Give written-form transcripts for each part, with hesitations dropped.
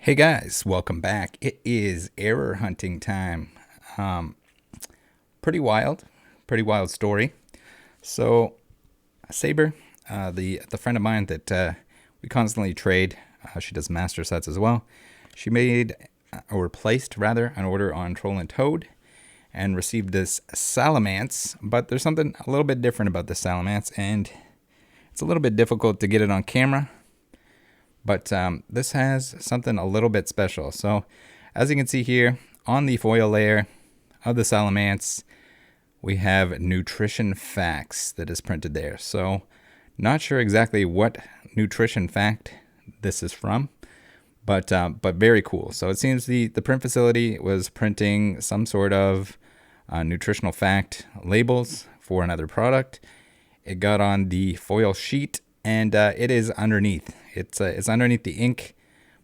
Hey guys, welcome back. It is error hunting time. Um, pretty wild, story. So Saber, the friend of mine that we constantly trade, she does master sets as well. She made or placed rather an order on Troll and Toad, and received this Salamence. But there's something a little bit different about this Salamence, and it's a little bit difficult to get it on camera. But this has something a little bit special. So as you can see here on the foil layer of the Salamence, we have nutrition facts that is printed there. So not sure exactly what nutrition fact this is from, but very cool. So it seems the print facility was printing some sort of nutritional fact labels for another product. It got on the foil sheet, and it is underneath. It's underneath the ink,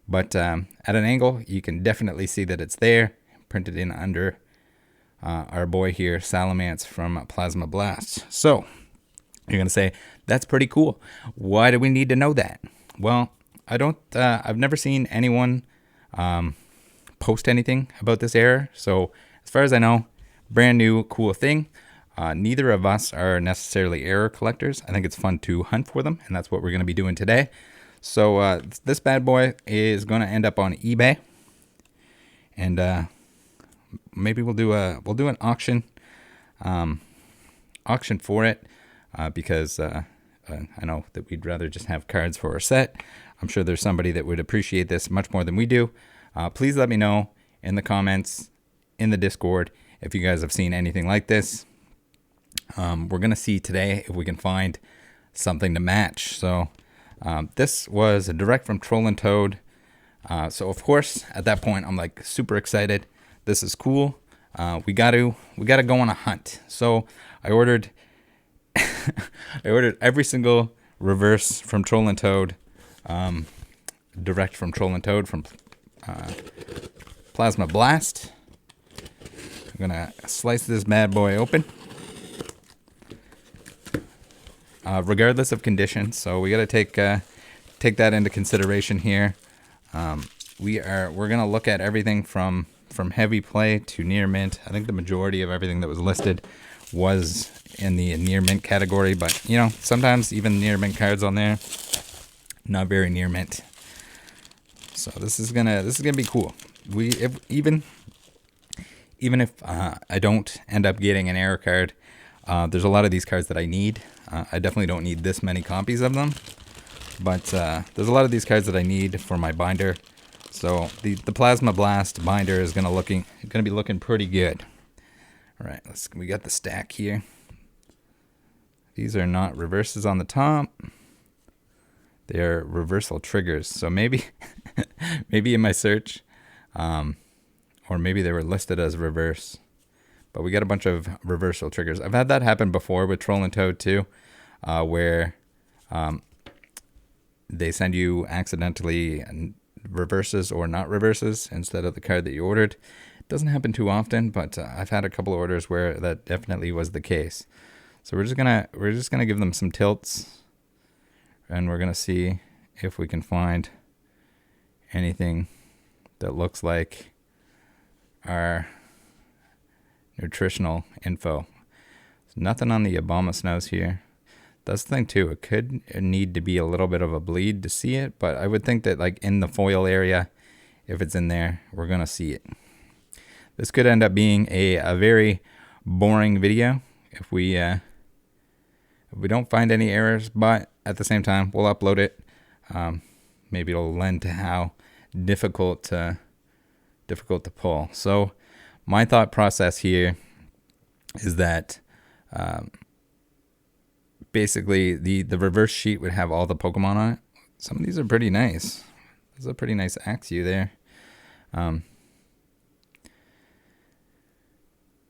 but at an angle, you can definitely see that it's there, printed in under our boy here, Salamence from Plasma Blast. So you're gonna say that's pretty cool. Why do we need to know that? Well, I've never seen anyone post anything about this error. So as far as I know, brand new cool thing. Neither of us are necessarily error collectors. I think it's fun to hunt for them, and that's what we're going to be doing today. So this bad boy is going to end up on eBay, and maybe we'll do an auction for it because I know that we'd rather just have cards for our set. I'm sure there's somebody that would appreciate this much more than we do. Please let me know in the comments, in the Discord, if you guys have seen anything like this. We're going to see today if we can find something to match. So this was a direct from Troll and Toad. So of course, at that point, I'm like super excited. This is cool. We got to go on a hunt. So I ordered every single reverse from Troll and Toad, direct from Troll and Toad from Plasma Blast. I'm gonna slice this bad boy open. Regardless of conditions, so we got to take that into consideration here. We're gonna look at everything from heavy play to near mint. I think the majority of everything that was listed was in the near mint category, but you know, sometimes even near mint cards on there, not very near mint. So this is gonna be cool. Even if I don't end up getting an error card, there's a lot of these cards that I need. I definitely don't need this many copies of them, but there's a lot of these cards that I need for my binder. So the Plasma Blast binder is gonna be looking pretty good. All right, we got the stack here. These are not reverses on the top. They are reversal triggers. So maybe in my search, or maybe they were listed as reverse. But we got a bunch of reversal triggers. I've had that happen before with Troll and Toad too, where they send you accidentally reverses or not reverses instead of the card that you ordered. It doesn't happen too often, but I've had a couple of orders where that definitely was the case. So we're just gonna give them some tilts, and we're gonna see if we can find anything that looks like our nutritional info. There's nothing on the Abomasnows here. That's the thing too. It could need to be a little bit of a bleed to see it, but I would think that like in the foil area, if it's in there, we're gonna see it. This could end up being a very boring video if we don't find any errors, but at the same time, we'll upload it. Maybe it'll lend to how difficult to pull. So my thought process here is that basically the reverse sheet would have all the Pokemon on it. Some of these are pretty nice. There's a pretty nice Axew there.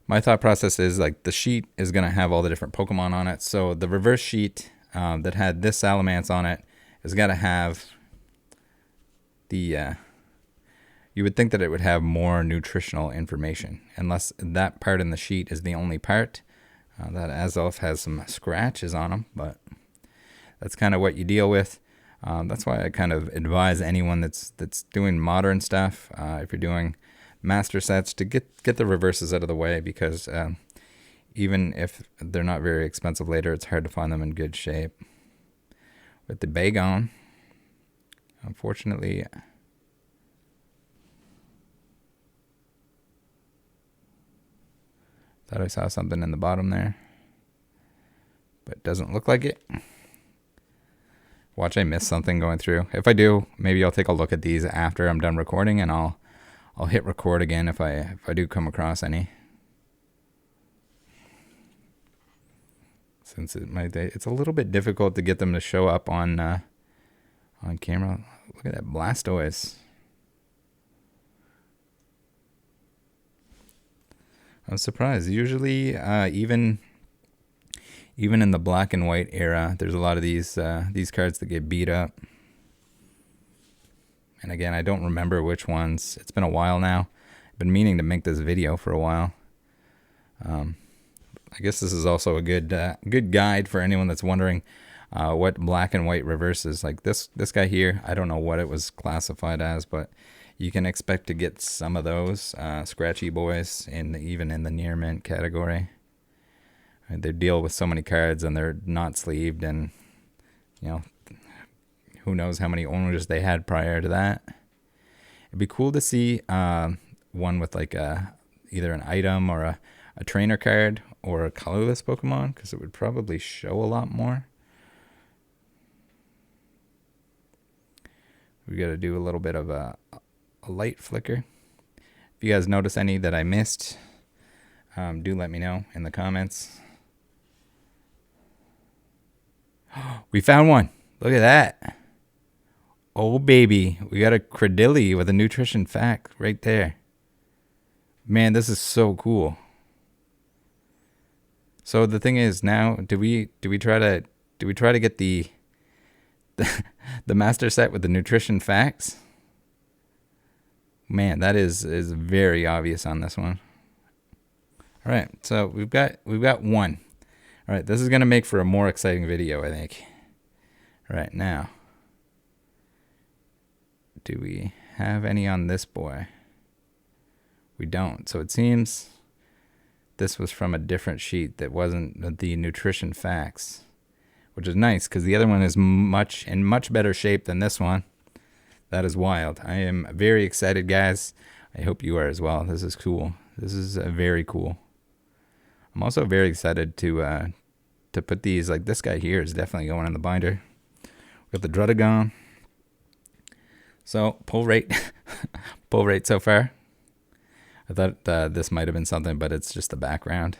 My thought process is like the sheet is going to have all the different Pokemon on it. So the reverse sheet that had this Salamence on it is going to have the... you would think that it would have more nutritional information, unless that part in the sheet is the only part. That Azelf has some scratches on them, but that's kind of what you deal with. That's why I kind of advise anyone that's doing modern stuff, if you're doing master sets, to get the reverses out of the way, because even if they're not very expensive later, it's hard to find them in good shape. With the Porygon, unfortunately, thought I saw something in the bottom there, but it doesn't look like it. Watch, I missed something going through. If I do, maybe I'll take a look at these after I'm done recording, and I'll hit record again if I do come across any. Since it's a little bit difficult to get them to show up on camera. Look at that Blastoise. I was surprised. Usually, even in the black and white era, there's a lot of these cards that get beat up. And again, I don't remember which ones. It's been a while now. I've been meaning to make this video for a while. I guess this is also a good guide for anyone that's wondering what black and white reverses. Like this guy here, I don't know what it was classified as, but you can expect to get some of those scratchy boys even in the near mint category. They deal with so many cards, and they're not sleeved, and who knows how many owners they had prior to that. It'd be cool to see one with like either an item or a trainer card or a colorless Pokemon, because it would probably show a lot more. We got to do a little bit of a light flicker. If you guys notice any that I missed, do let me know in the comments. We found one. Look at that. Oh, baby. We got a Credilli with a nutrition fact right there. Man, this is so cool. So the thing is, now, do we try to get the master set with the nutrition facts? Man, that is very obvious on this one. All right, so we've got one. All right, this is going to make for a more exciting video, I think. All right, now, do we have any on this boy? We don't. So it seems this was from a different sheet that wasn't the nutrition facts, which is nice because the other one is in much better shape than this one. That is wild. I am very excited, guys. I hope you are as well. This is cool. This is very cool. I'm also very excited to put these, like this guy here is definitely going in the binder. We got the Drudagon. So pull rate so far. I thought this might have been something, but it's just the background.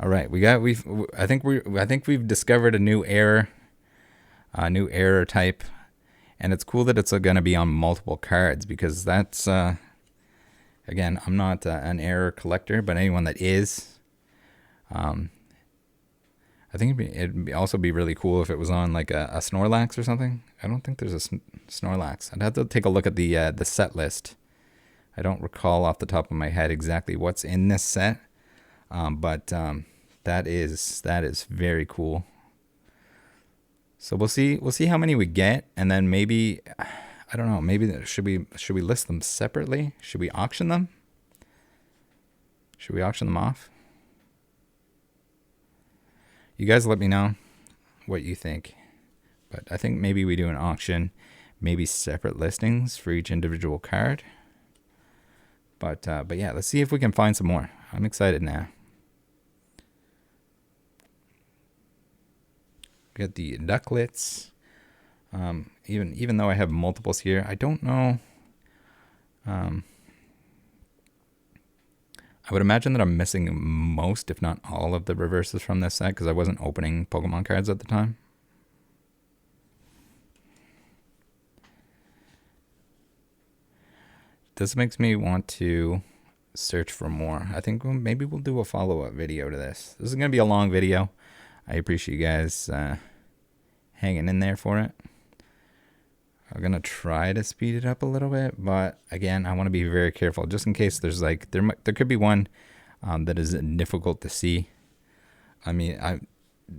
All right, I think we've discovered a new error type, and it's cool that it's going to be on multiple cards, because that's again, I'm not an error collector, but anyone that is, I think it'd also be really cool if it was on like a Snorlax or something. I don't think there's a Snorlax. I'd have to take a look at the set list. I don't recall off the top of my head exactly what's in this set, but that is very cool. So we'll see how many we get, and then maybe, I don't know, maybe should we list them separately? Should we auction them? Should we auction them off? You guys let me know what you think. But I think maybe we do an auction, maybe separate listings for each individual card. But yeah, let's see if we can find some more. I'm excited now. Got the Ducklets. Even though I have multiples here, I don't know. I would imagine that I'm missing most, if not all, of the reverses from this set, because I wasn't opening Pokemon cards at the time. This makes me want to search for more. I think maybe we'll do a follow-up video to this. This is going to be a long video. I appreciate you guys hanging in there for it. I'm going to try to speed it up a little bit, but again, I want to be very careful just in case there's like, there could be one that is difficult to see. I mean,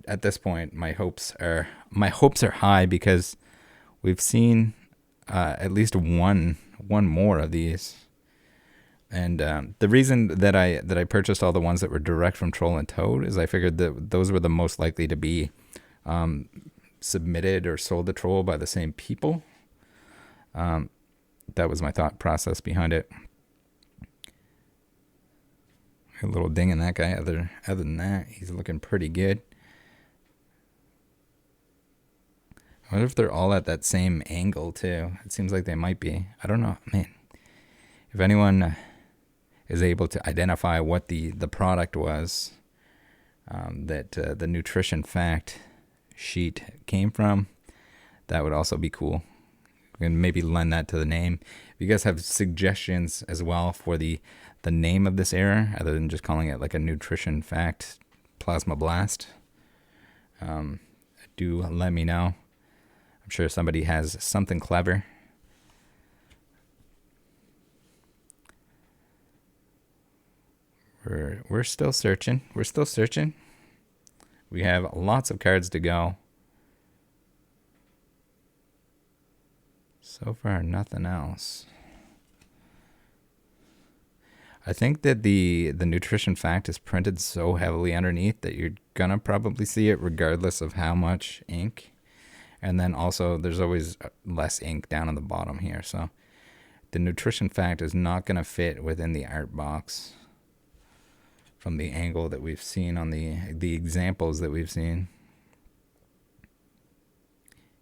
at this point, my hopes are high, because we've seen at least one more of these. And the reason that I purchased all the ones that were direct from Troll and Toad is I figured that those were the most likely to be submitted or sold to Troll by the same people. That was my thought process behind it. A little ding in that guy. Other than that, he's looking pretty good. I wonder if they're all at that same angle too. It seems like they might be. I don't know, man. If anyone is able to identify what the product was that the nutrition fact sheet came from, that would also be cool. We can maybe lend that to the name. If you guys have suggestions as well for the name of this error, other than just calling it like a nutrition fact plasma blast, do let me know. I'm sure somebody has something clever. We're still searching. We're still searching. We have lots of cards to go. So far, nothing else. I think that the nutrition fact is printed so heavily underneath that you're gonna probably see it regardless of how much ink. And then also there's always less ink down on the bottom here. So the nutrition fact is not gonna fit within the art box from the angle that we've seen on the examples that we've seen.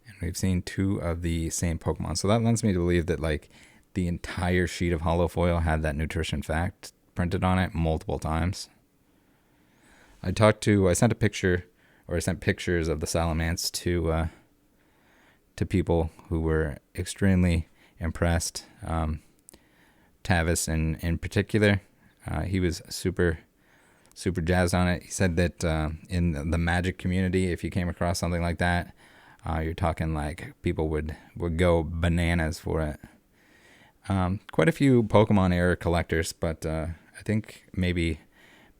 And we've seen 2 of the same Pokemon. So that lends me to believe that like the entire sheet of holo foil had that nutrition fact printed on it multiple times. I sent pictures of the Salamence to people who were extremely impressed. Tavis in particular, he was super jazzed on it. He said that in the Magic community, if you came across something like that, you're talking like people would go bananas for it. Quite a few Pokemon era collectors, but I think maybe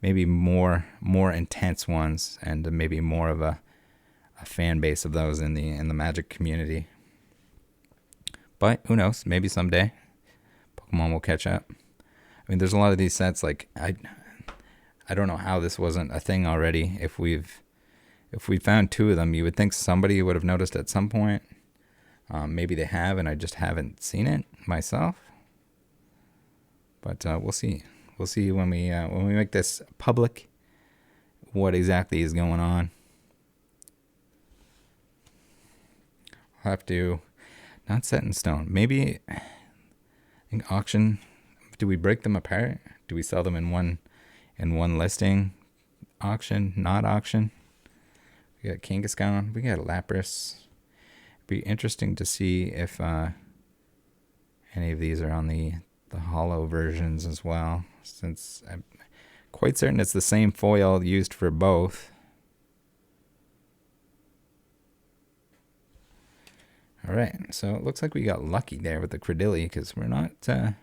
more intense ones, and maybe more of a fan base of those in the Magic community. But who knows? Maybe someday Pokemon will catch up. I mean, there's a lot of these sets. Like I don't know how this wasn't a thing already. If we found 2 of them, you would think somebody would have noticed at some point. Maybe they have, and I just haven't seen it myself. But we'll see. We'll see when we make this public what exactly is going on. I'll have to, not set in stone. Maybe I think auction. Do we break them apart? Do we sell them in one listing? Auction, not auction. We got Kangaskhan. We got Lapras. Be interesting to see if any of these are on the holo versions as well, since I'm quite certain it's the same foil used for both. All right, so it looks like we got lucky there with the Credilli, because we're not... oh,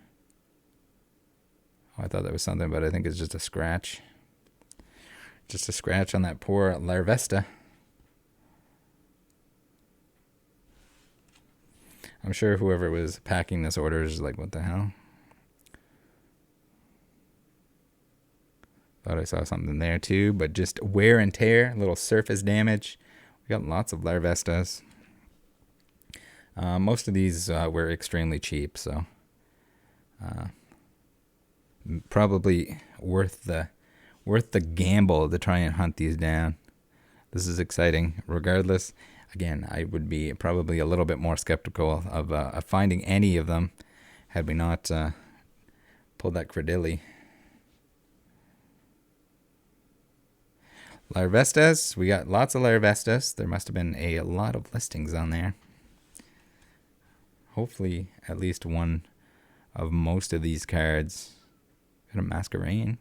I thought that was something, but I think it's just a scratch. Just a scratch on that poor Larvesta. I'm sure whoever was packing this order is like, what the hell? Thought I saw something there too, but just wear and tear, little surface damage. We got lots of Larvestas. Most of these were extremely cheap, so probably worth the gamble to try and hunt these down. This is exciting. Regardless, again, I would be probably a little bit more skeptical of finding any of them had we not pulled that Credilli. Larvestas, we got lots of Larvestas. There must have been a lot of listings on there. Hopefully, at least one of most of these cards. Got a Masquerain.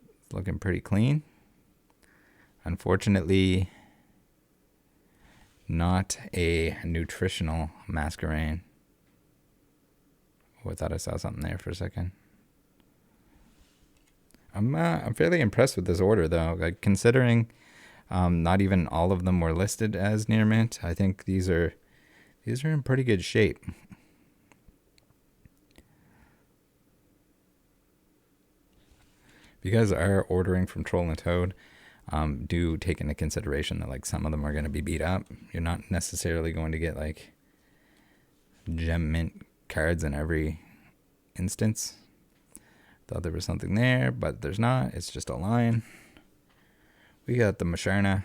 It's looking pretty clean. Unfortunately, not a nutritional Masquerain. Oh, I thought I saw something there for a second. I'm fairly impressed with this order, though. Like, considering not even all of them were listed as near mint, I think these are these are in pretty good shape. If you guys are ordering from Troll and Toad, do take into consideration that like some of them are going to be beat up. You're not necessarily going to get like gem mint cards in every instance. Thought there was something there, but there's not. It's just a line. We got the Musharna.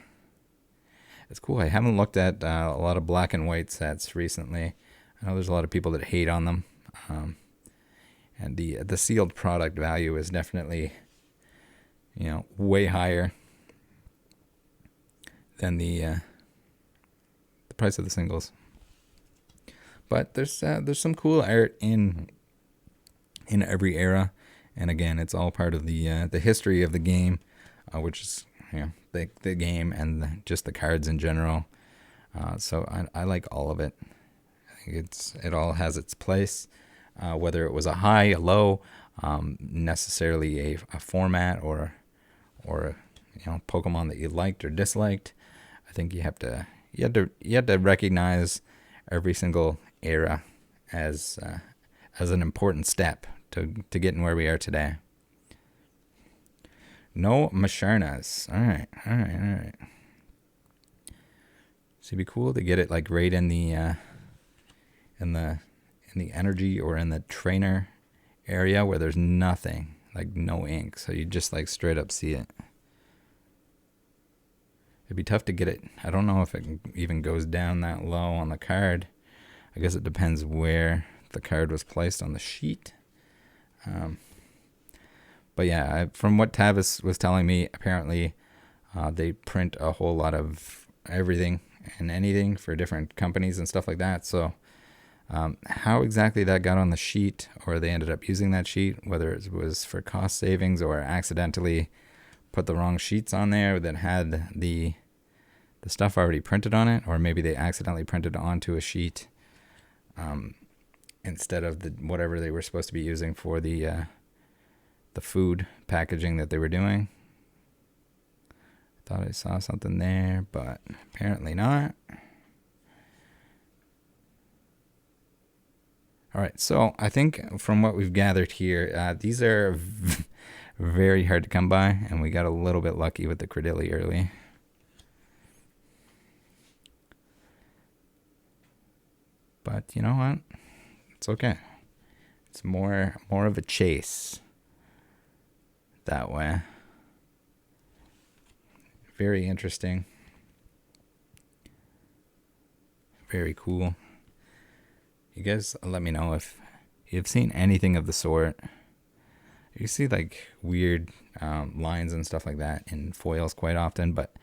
It's cool. I haven't looked at a lot of black and white sets recently. I know there's a lot of people that hate on them. And the sealed product value is definitely, way higher than the price of the singles. But there's some cool art in every era, and again, it's all part of the history of the game, which is the game and just the cards in general. So I like all of it. I think it all has its place, whether it was a high, a low, necessarily a format or Pokemon that you liked or disliked. I think you have to recognize every single era as an important step to getting where we are today. No Musharnas. All right. So it'd be cool to get it like right in the energy or in the trainer area where there's nothing, like no ink, so you just like straight up see it. It'd be tough to get it. I don't know if it even goes down that low on the card. I guess it depends where the card was placed on the sheet. But yeah, from what Tavis was telling me, apparently they print a whole lot of everything and anything for different companies and stuff like that. So how exactly that got on the sheet, or they ended up using that sheet, whether it was for cost savings or accidentally put the wrong sheets on there that had the stuff already printed on it, or maybe they accidentally printed onto a sheet instead of whatever they were supposed to be using for the food packaging that they were doing. Thought I saw something there, but apparently not. All right, so I think from what we've gathered here, these are very hard to come by, and we got a little bit lucky with the Credilli early. But you know what? It's okay. It's more of a chase that way. Very interesting. Very cool. You guys let me know if you've seen anything of the sort. You see like weird lines and stuff like that in foils quite often, but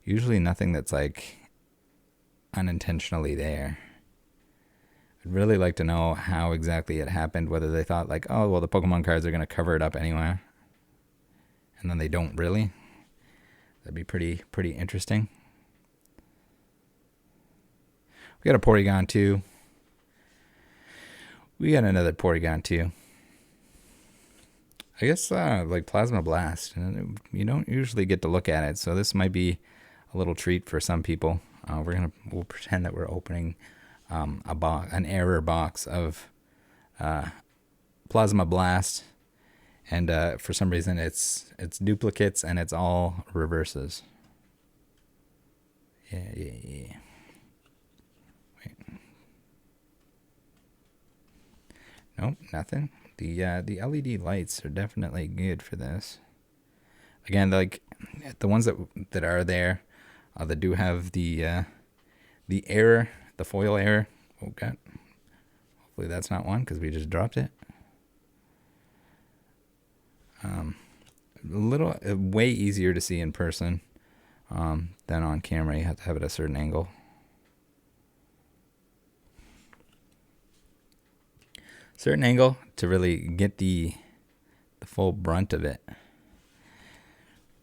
usually nothing that's like unintentionally there. I'd really like to know how exactly it happened, whether they thought like, oh, well, the Pokemon cards are going to cover it up anyway, and then they don't really. That'd be pretty interesting. We got a Porygon too. We got another Porygon too. I guess like Plasma Blast. You don't usually get to look at it, so this might be a little treat for some people. We'll pretend that we're opening an error box of Plasma Blast, and for some reason it's duplicates and it's all reverses. Yeah. Wait. Nope, nothing. The LED lights are definitely good for this. Again, like the ones that are there, that do have the error, the foil error. Okay. Hopefully that's not one because we just dropped it. Way easier to see in person than on camera. You have to have it at a certain angle. Certain angle to really get the full brunt of it.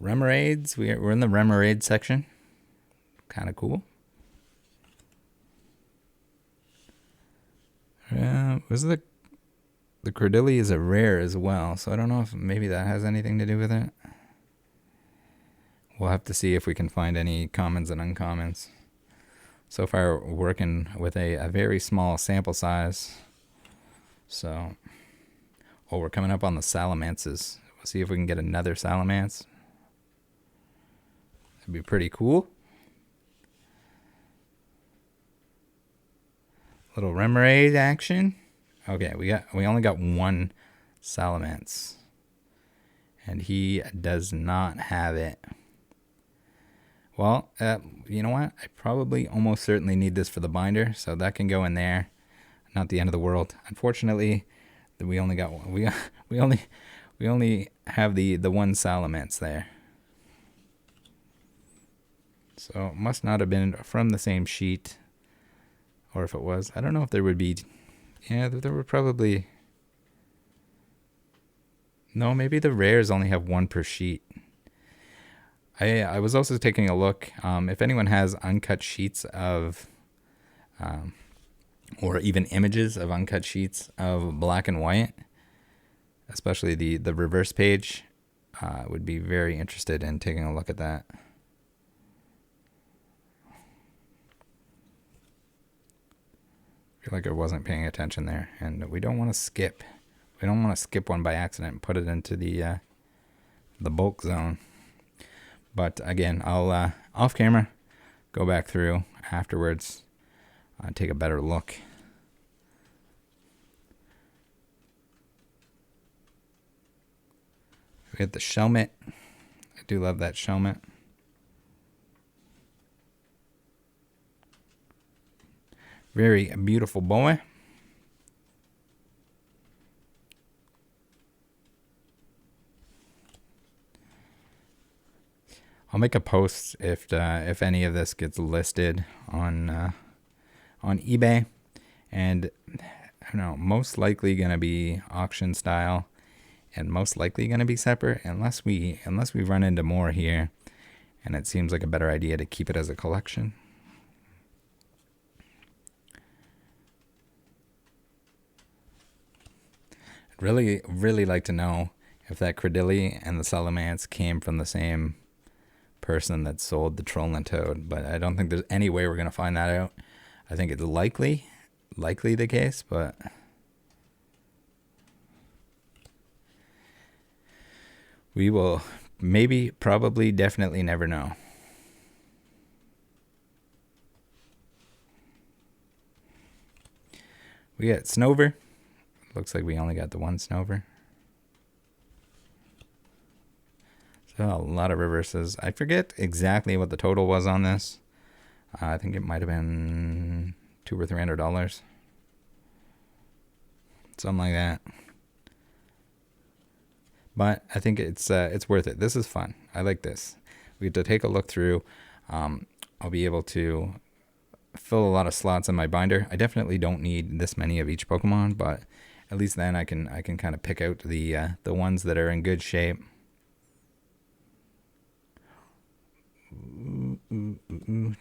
Remoraid's, we're in the Remoraid section. Kind of cool. Was the Credilli is a rare as well, so I don't know if maybe that has anything to do with it. We'll have to see if we can find any commons and uncommons. So far, we're working with a very small sample size. So, oh, we're coming up on the Salamances. We'll see if we can get another Salamance. That'd be pretty cool. Little Remoraid action. Okay, we only got one Salamence. And he does not have it. Well, you know what? I probably almost certainly need this for the binder, so that can go in there. Not the end of the world. Unfortunately, we only got one. We only have the one Salamence there. So it must not have been from the same sheet, or if it was, I don't know if there would be. Yeah, there would probably. No, maybe the rares only have one per sheet. I was also taking a look. If anyone has uncut sheets of, or even images of uncut sheets of black and white, especially the reverse page, would be very interested in taking a look at that. I feel like I wasn't paying attention there, and we don't want to skip. We don't want to skip one by accident and put it into the bulk zone. But again, I'll off camera go back through afterwards, take a better look. We get the Shelmet. I do love that Shelmet. Very beautiful boy. I'll make a post if any of this gets listed on eBay, and I don't know, most likely gonna be auction style, and most likely gonna be separate unless we run into more here, and it seems like a better idea to keep it as a collection. I'd really like to know if that Credilli and the Salamance came from the same person that sold the Trollin Toad, but I don't think there's any way we're gonna find that out. I think it's likely the case, but we will maybe, probably, definitely never know. We got Snover. Looks like we only got the one Snover. So a lot of reverses. I forget exactly what the total was on this. I think it might have been $200 or $300. Something like that. But I think it's worth it. This is fun. I like this. We get to take a look through. I'll be able to fill a lot of slots in my binder. I definitely don't need this many of each Pokemon, but at least then I can kind of pick out the ones that are in good shape.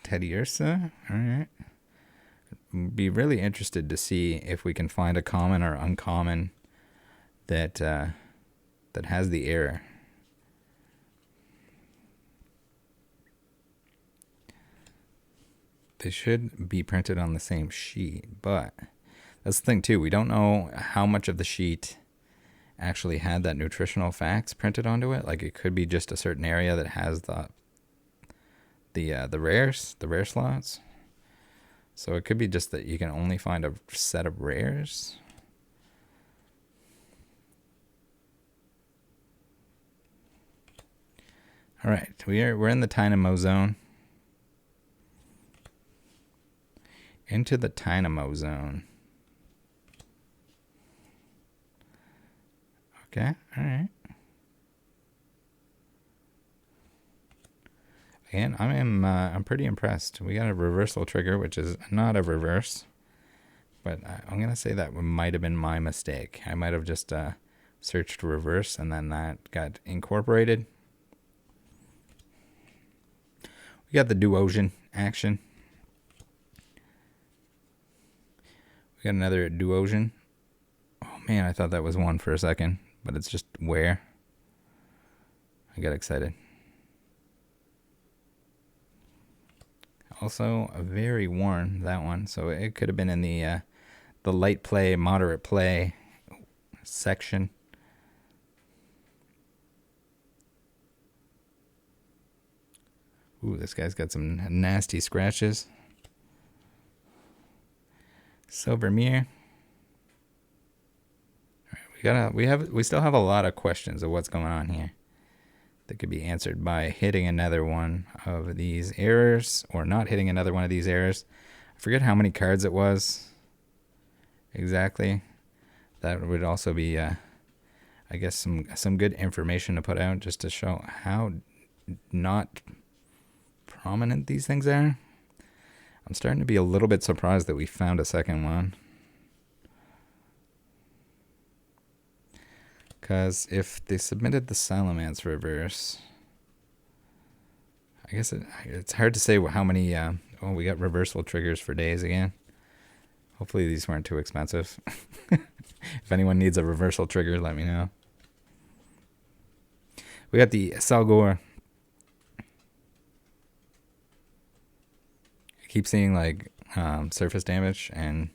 Teddy Ursa. All right. Be really interested to see if we can find a common or uncommon that has the error. They should be printed on the same sheet, but that's the thing too. We don't know how much of the sheet actually had that nutritional facts printed onto it. Like, it could be just a certain area that has the rare slots. So it could be just that you can only find a set of rares. All right, we're in the Dynamo zone. Into the Dynamo zone. Okay, all right. And I'm pretty impressed. We got a reversal trigger, which is not a reverse, but I'm gonna say that might have been my mistake. I might have just searched reverse, and then that got incorporated. We got the Duosion action. We got another Duosion. Oh man, I thought that was one for a second, but it's just where. I got excited. Also very worn, that one. So it could have been in the light play, moderate play section. Ooh, this guy's got some nasty scratches. Silver mirror. All right, we still have a lot of questions of what's going on here that could be answered by hitting another one of these errors or not hitting another one of these errors. I forget how many cards it was exactly. That would also be, I guess, some good information to put out just to show how not prominent these things are. I'm starting to be a little bit surprised that we found a second one. Because if they submitted the Salamence reverse, I guess it's hard to say how many. Oh, we got reversal triggers for days again. Hopefully these weren't too expensive. If anyone needs a reversal trigger, let me know. We got the Salgor. I keep seeing like surface damage and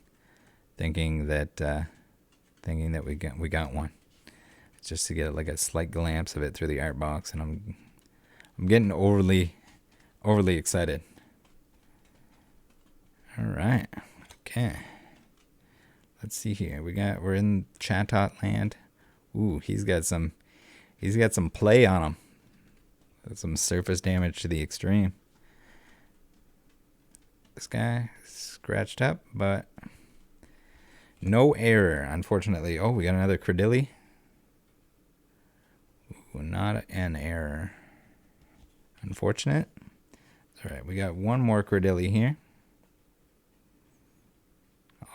thinking that we got one. Just to get like a slight glimpse of it through the art box, and I'm getting overly excited. All right, okay. Let's see here. We're in Chatot land. Ooh, he's got some play on him. Some surface damage to the extreme. This guy scratched up, but no error, unfortunately. Oh, we got another Credilli. Not an error. Unfortunate. All right, we got one more Credilli here.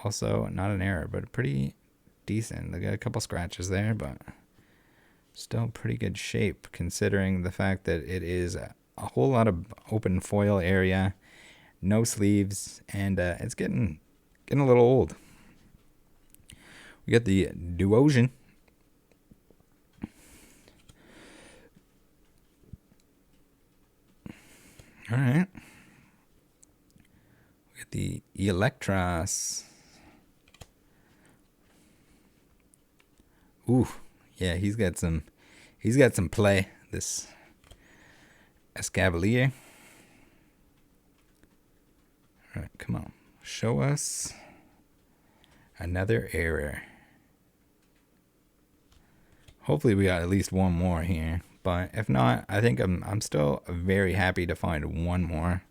Also, not an error, but pretty decent. They got a couple scratches there, but still pretty good shape considering the fact that it is a whole lot of open foil area, no sleeves, and it's getting a little old. We got the Duosion. All right. We got the Electros. Ooh, yeah, he's got some play. This Escavalier. All right, come on, show us another error. Hopefully, we got at least one more here. But if not, I think I'm still very happy to find one more.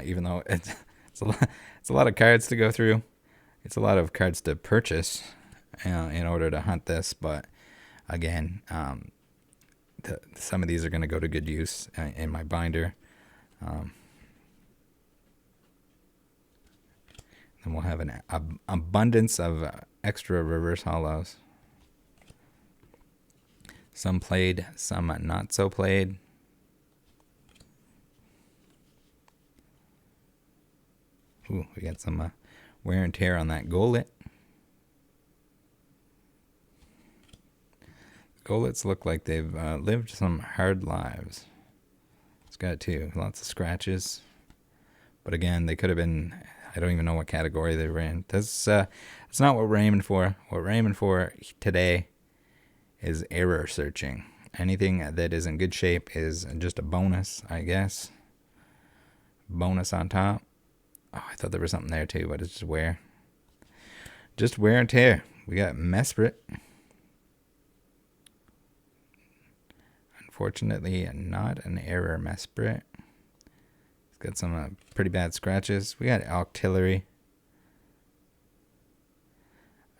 Even though it's a lot of cards to go through. It's a lot of cards to purchase in order to hunt this. But again, some of these are going to go to good use in my binder. Then we'll have an abundance of extra reverse hollows. Some played, some not so played. Ooh, we got some wear and tear on that Golett. Golets look like they've lived some hard lives. It's got lots of scratches. But again, they could have been, I don't even know what category they were in. That's not what we're aiming for. What we're aiming for today is error searching. Anything that is in good shape is just a bonus, I guess. Bonus on top. Oh, I thought there was something there too, but it's just wear. Just wear and tear. We got Mesprit. Unfortunately, not an error Mesprit. It's got some pretty bad scratches. We got Octillery.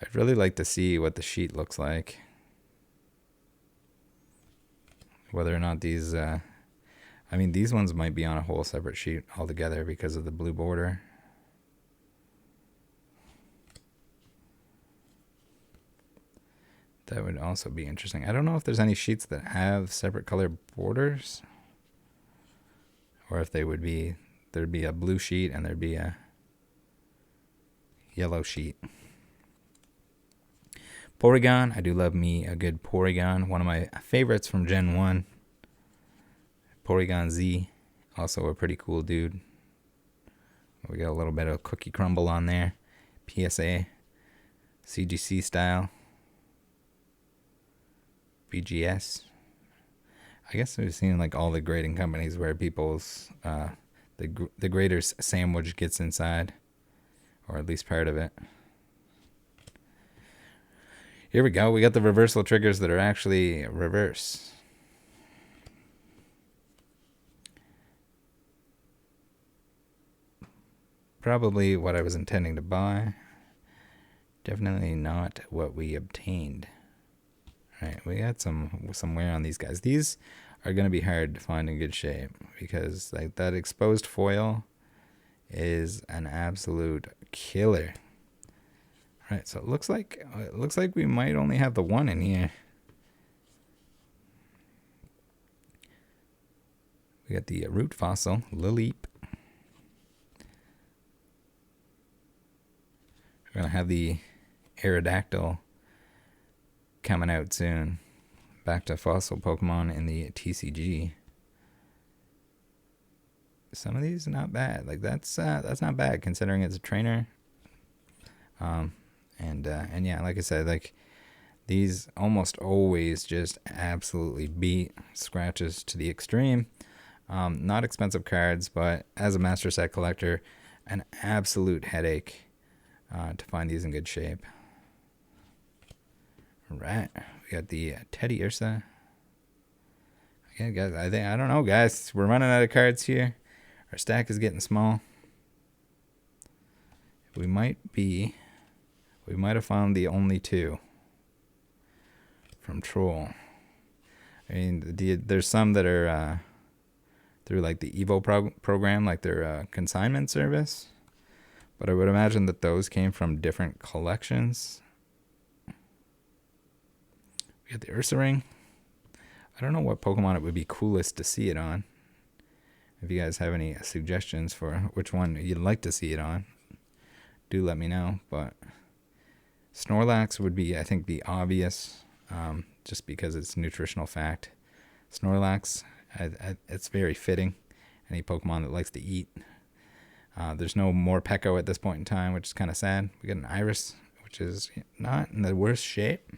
I'd really like to see what the sheet looks like. Whether or not these, these ones might be on a whole separate sheet altogether because of the blue border. That would also be interesting. I don't know if there's any sheets that have separate color borders. Or if there'd be a blue sheet and there'd be a yellow sheet. Porygon, I do love me a good Porygon. One of my favorites from Gen 1. Porygon Z, also a pretty cool dude. We got a little bit of cookie crumble on there. PSA, CGC style, BGS. I guess we've seen like all the grading companies where people's the grader's sandwich gets inside, or at least part of it. Here we go. We got the reversal triggers that are actually reverse. Probably what I was intending to buy. Definitely not what we obtained. All right, we got some wear on these guys. These are going to be hard to find in good shape because like that exposed foil is an absolute killer. All right, so it looks like we might only have the one in here. We got the root fossil, Lilip. We're going to have the Aerodactyl coming out soon. Back to fossil Pokemon in the TCG. Some of these are not bad. Like that's not bad considering it's a trainer. And yeah, like I said, like these almost always just absolutely beat scratches to the extreme. Not expensive cards, but as a master set collector, an absolute headache to find these in good shape. All right, we got the Teddy Ursa. Okay, guys, I don't know, guys. We're running out of cards here. Our stack is getting small. We might have found the only two from Troll. I mean, there's some that are through like the Evo program, like their consignment service. But I would imagine that those came from different collections. We got the Ursa Ring. I don't know what Pokemon it would be coolest to see it on. If you guys have any suggestions for which one you'd like to see it on, do let me know. But Snorlax would be, I think, the obvious, just because it's nutritional fact. Snorlax, it's very fitting. Any Pokemon that likes to eat. There's no more Pekko at this point in time, which is kind of sad. We got an Iris, which is not in the worst shape.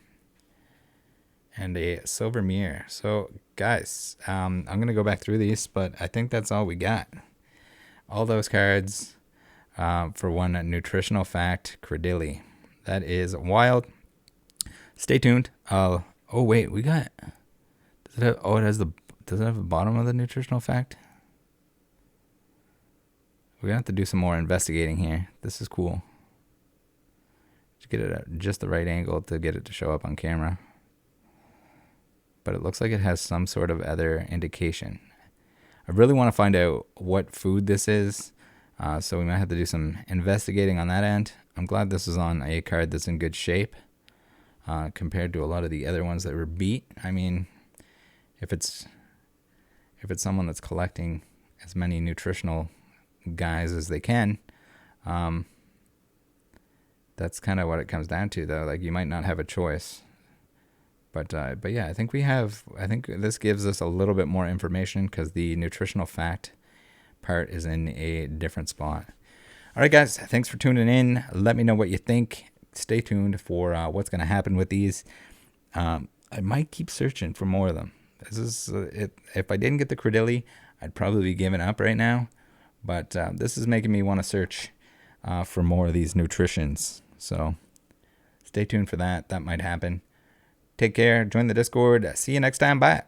And a Silver Mirror. So, guys, I'm going to go back through these, but I think that's all we got. All those cards for one nutritional fact, Credilli. That is wild. Stay tuned. Oh, wait, we got... Does it have the bottom of the nutritional fact? We're going to have to do some more investigating here. This is cool. Just get it at just the right angle to get it to show up on camera. But it looks like it has some sort of other indication. I really want to find out what food this is, so we might have to do some investigating on that end. I'm glad this is on a card that's in good shape compared to a lot of the other ones that were beat. I mean, if it's someone that's collecting as many nutritional guys as they can, that's kind of what it comes down to, though. Like, you might not have a choice. But yeah, I think this gives us a little bit more information because the nutritional fact part is in a different spot. All right, guys, thanks for tuning in. Let me know what you think. Stay tuned for what's going to happen with these. I might keep searching for more of them. This is if I didn't get the Credilli, I'd probably be giving up right now. But this is making me want to search for more of these nutritions. So stay tuned for that. That might happen. Take care. Join the Discord. See you next time. Bye.